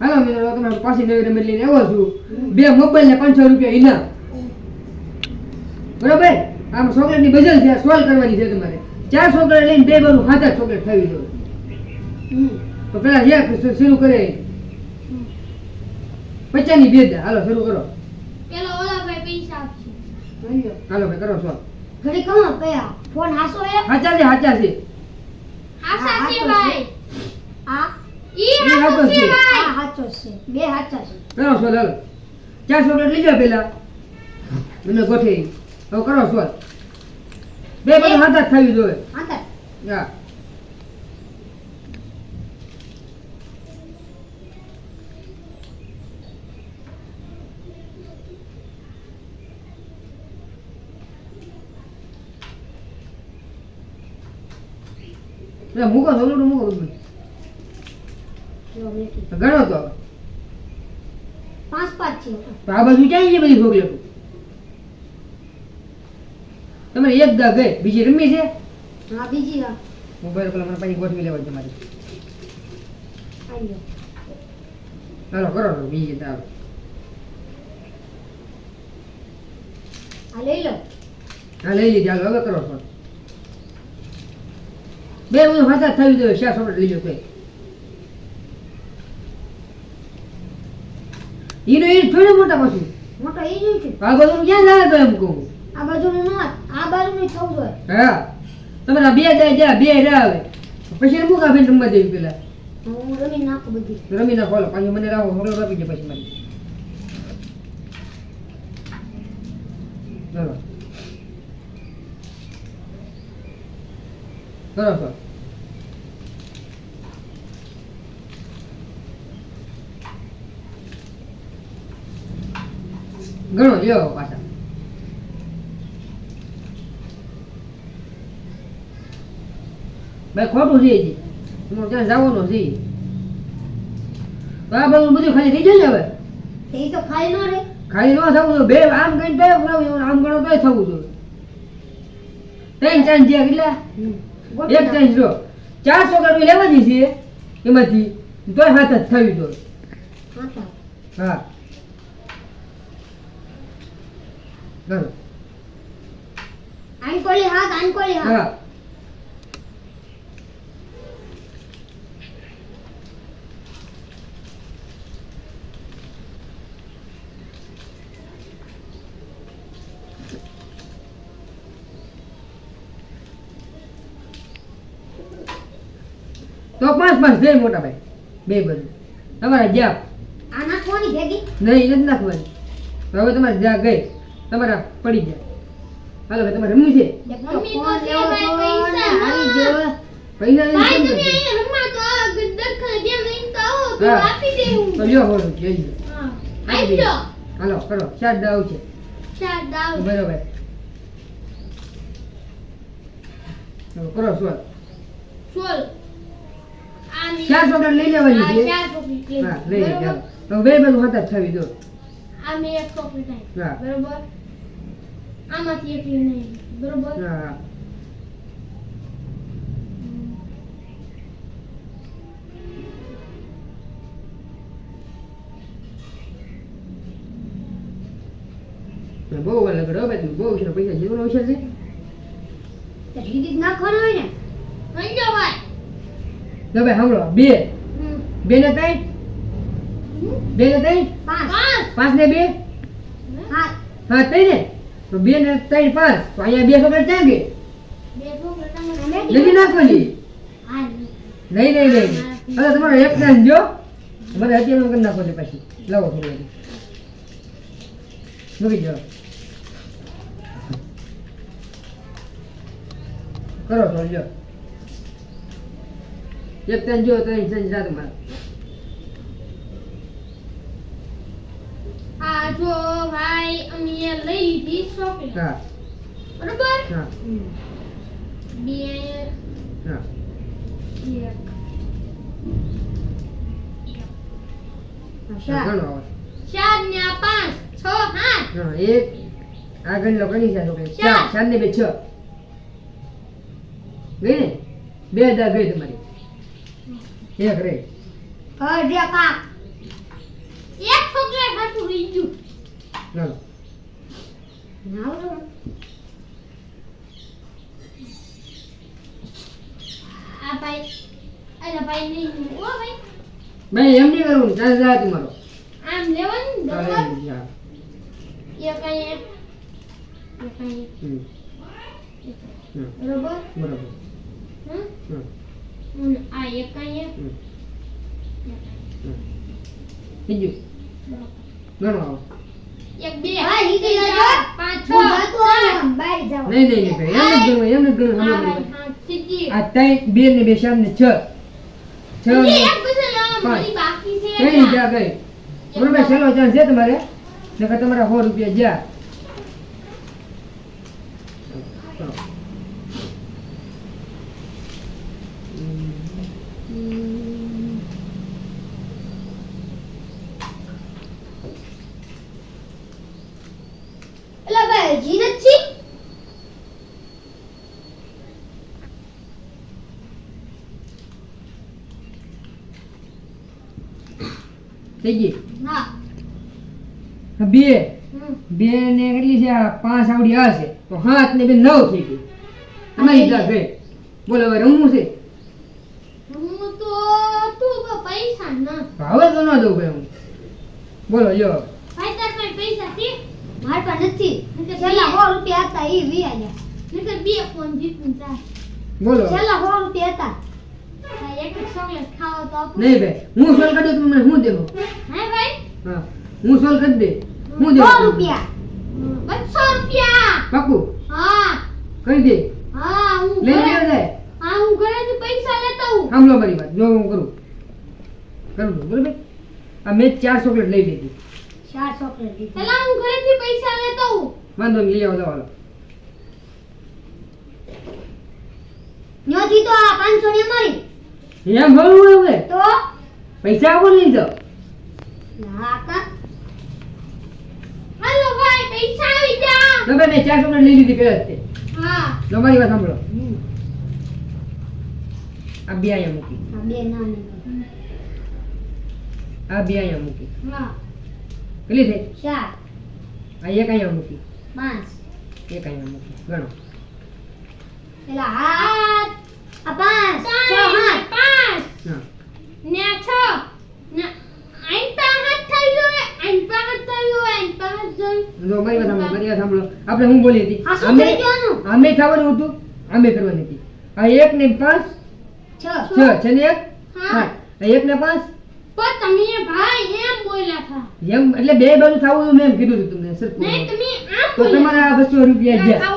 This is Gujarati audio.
હાલો મિત્રો તમારે પાછી નવી રમત લઈને આવ્યો છું 2 મોબાઈલ ને 500 રૂપિયા ઇનામ બરોબર આમ ચોકલેટ ની બજલ છે સોલ્વ કરવાની છે તમારે 4 ચોકલેટ લઈને 2 બારું 7 ચોકલેટ ખાવી દો તો પેલા જે શરૂ કરે 50 ની ભેદ હાલો શરૂ કરો પેલો ઓલા ભાઈ પૈસા આપશે હાલો ભાઈ કરો સોલ્વ ઘડી કમા પયા ફોન હાસો હે સાચા છે આશા છે ભાઈ ઈ હાચો છે ભાઈ આ હાચો છે બે હાચા છે કરો સોલ્વ હાલો 4 ચોકલેટ લઈ જાઓ પેલા મને ગોઠવી હવે કરો સોલ્વ 2 બારું 7 ખાવી દો આંતર હા મૂકો થોડું મૂકો જો મેકી ગણો તો 5 5 છે તો આ બાજુ ક્યાં છે બધી ચોકલેટ તમારે એક દા ગઈ બીજી રમી છે હા બીજી આ મોબાઈલ પેલા મને પાછી ગોઠવી લેવા તમારી આયો ચાલો કરો તો બીજી ચાલો આ લઈ લો હા લઈ લીધી હાલો હવે કરો છો 2 બધું હાથા થઈ દો 4 ચોકલેટ લઈ લો કઈ ઈનો ઈ થોડો મોટા પાછું મોટો ઈ જોઈ છે આ બધું ક્યાં લાવે તો એમ કહું આ બાજુનું નો આ બાજુનું થવું જોઈએ હા તમારા 2 દે જા 2 રાવે પછી મૂકા બેન રમવા દેવી પેલા હું રમી નાખું બધી રમી ના ખોલો પાછી મને રાવો હોલો આપી દે પછી મારી ચલો કરો તો ગણો લ્યો પાછા ભાઈ ખોટું છે જી તમારે ત્યાં જવાનું છે તો આ બધું ખાલી થઈ જાય ને હવે એ તો ખાલી નો રે ખાલી ન થવું જોઈએ 2 આમ કઈ તો આમ ગણો તોય થવું જોઈએ 3 ચાન્સ જે કેટલા એક ચાન્સ જો 4 ચોકલેટ લેવાની છે એમાંથી તોય હાથ જ થવી જોઈએ આંતર હા ગણો આંકોલી હાથ હા તો 5 દે મોટા ભાઈ 2 બધું તમારા જ્યાં આ નાખવાની ભેગી નહીં નથી નાખવાની તો હવે તમારે જ્યાં ગઈ તમારા પડી જાય હાલો ભાઈ તમારે રમવું છે મમ્મી તો છે ભાઈ પૈસા. આવી જો પૈસા લઈને ભાઈ કેમ તમે કરશો? અહીંયા રમવા તો આવો દરખલ જેમ લઈને તો આવો તો હા. આપી દેવું તો લ્યો હોરું જઈ જાઓ. હા આપી દો હાલો કરો 4 દાવ છે 4 દાવ બરોબર ચાલો કરો શું સોલ આની 4 ચોકલેટ લઈ લેવાની છે 4 ચોકલેટ લઈ હા લઈ લે બરોબર? ચાલો તો 2 બધું હાથ જ થવી દો આમે એક ચોકલેટ આવી હા. બરોબર આમાંથી એક લઈને આવી. બરોબર હા બહુ વાર લગડો ભાઈ બહુ છે પૈસા જીવનો વિશે છે તો ઢીલી જ નાખવાનું હોય ને મંજો ભાઈ તો ભાઈ સાંભળો 2 2 ને 3 2 ને 3 5 5 ને 2 હાથ હા 3 ને તો 2 ને 3 5 તો અહીંયા 2 ચોકલેટ ક્યાં ગઈ બે ચોકલેટ અમે નથી નાખવાની હા નહીં હવે તમારો એક નાખ જો મને અત્યારે કરી નાખો છે પછી લાવો થોડું મૂકી જાઓ કરો છો જો એક ત્રણ જો 3 સંજ રાત મારા આ જો ભાઈ અમે લઈ લીધી ચોકલેટ હા બરોબર હા બે હા એક શાક ઘણો આવે 4 ને 5 6 7 હા એક આગળ લો કની છે છોકરી 4 4 ને 2 6 ગઈ ને 2 દા ગઈ તમારી એક રે અડ્યા કાક એક ચોકલેટ હાટું રહી ગયું. ચાલો ના આવડે. આ ભાઈ અરે ભાઈ નહીં ઓ ભાઈ ભાઈ એમ નહીં કરવું ચાલ જા તમારો આમ લેવાનું ને ચાલ બરાબર એમ જા. એક અહીંયા એક અહીંયા હમ. હમ. બરાબર બરાબર હમ હમ. અને આ એક અહીંયા હમ. એક હમ. બીજું બરાબર. ઘણું આવો એક બે હા, ઈ તો ત્રણ, યાદ ચાર, રાખ. પાંચ છ હું જાતો સાત. આમ બહાર જાઉં. નહીં નહીં નહીં ભાઈ એમ જ ગણવું આ સાંભળો ભાઈ ભાઈ. હા સીધી આ ત્રણ બે ને બે ચાર ને છ છ હજી ને એક પછી લાવો, પાંચ. મારી બાકી છે ત્રણ જા ગઈ બરોબર છેલ્લો ચાન્સ છે તમારે નકર તમારા 100 રૂપિયા જ્યાં ચાલો. એલા ભાઈ હજી નથી. થઈ ગઈ હા. બે હમ. બે ને કેટલી છે આ 5 આવડી આ છે તો 7 ને બે 9 થઈ ગઈ અમારી જા ગઈ બોલો હવે રમવું છે હું તો તું તો પૈસા ના હવે તો ન દઉં ભાઈ હું બોલો જો ભાઈ તાર પાસે પૈસા છે માર પાસે નથી. નકર છેલ્લા બે. 100 રૂપિયા હતા ઈ વી આયા. નકર બે ફોન જીતું જાય બોલો છેલ્લા 100 રૂપિયા હતા. ભાઈ એક એક ચોકલેટ ખાવો તો આપો નહીં ભાઈ હું સોલ્વ કરી દઉં તમે મને શું દેવો હે ભાઈ હા હું સોલ્વ કરી દે હું 100 દેવું રૂપિયા. 200 રૂપિયા પાકું હા કરી દે હા હું લઈ ઘરે લેવા જાય હા હું ઘરેથી પૈસા લેતો હું સાંભળો મારી વાત જો હું કરું દઉં બરોબર આ મેં 4 ચોકલેટ લઈ લીધી 4 ચોકલેટ દીધી. પેલા હું ઘરેથી પૈસા લેતો હું વાંધો નહીં લઈ આવો જાઓ હાલો. ન્યોથી તો આ 500 ની અમારી. એમ ભરવું હવે તો પૈસા આપો લઈ જાઓ ના કા. હાલો ભાઈ પૈસા આવી જા તો ભાઈ મેં 4 ચોકલેટ લઈ લીધી પહેલા જ તે હા લો મારી વાત સાંભળો હમ. આ બે અહીંયા મૂકી આ બે નાની. આ બે અહીંયા મૂકી હા કેટલી થઈ 4 આ એક અહીંયા મૂકી 5 એક અહીંયા મૂકી ગણો એલા આ 5 6 5 હા ને 6 ને આઈ પાંચ થઈ ગયો આઈ પાંચ થયો આઈ પાંચ જોઈ જો મારી વાત સાંભળો મારી વાત સાંભળો આપણે હું બોલી હતી આ શું થઈ ગયું? આમે થવાનું હતું આમે કરવાની હતી આ એક ને 5 6 6 છે ને એક હા. હા આ એક ને 5 પણ તમે ભાઈ એમ બોલ્યા હતા એમ એટલે બે બાજુ થવું મેં એમ કીધું હતું તમને સરખું નહીં તમે આમ તો બોલ્યા તમારા 200 રૂપિયા હતા. ગયા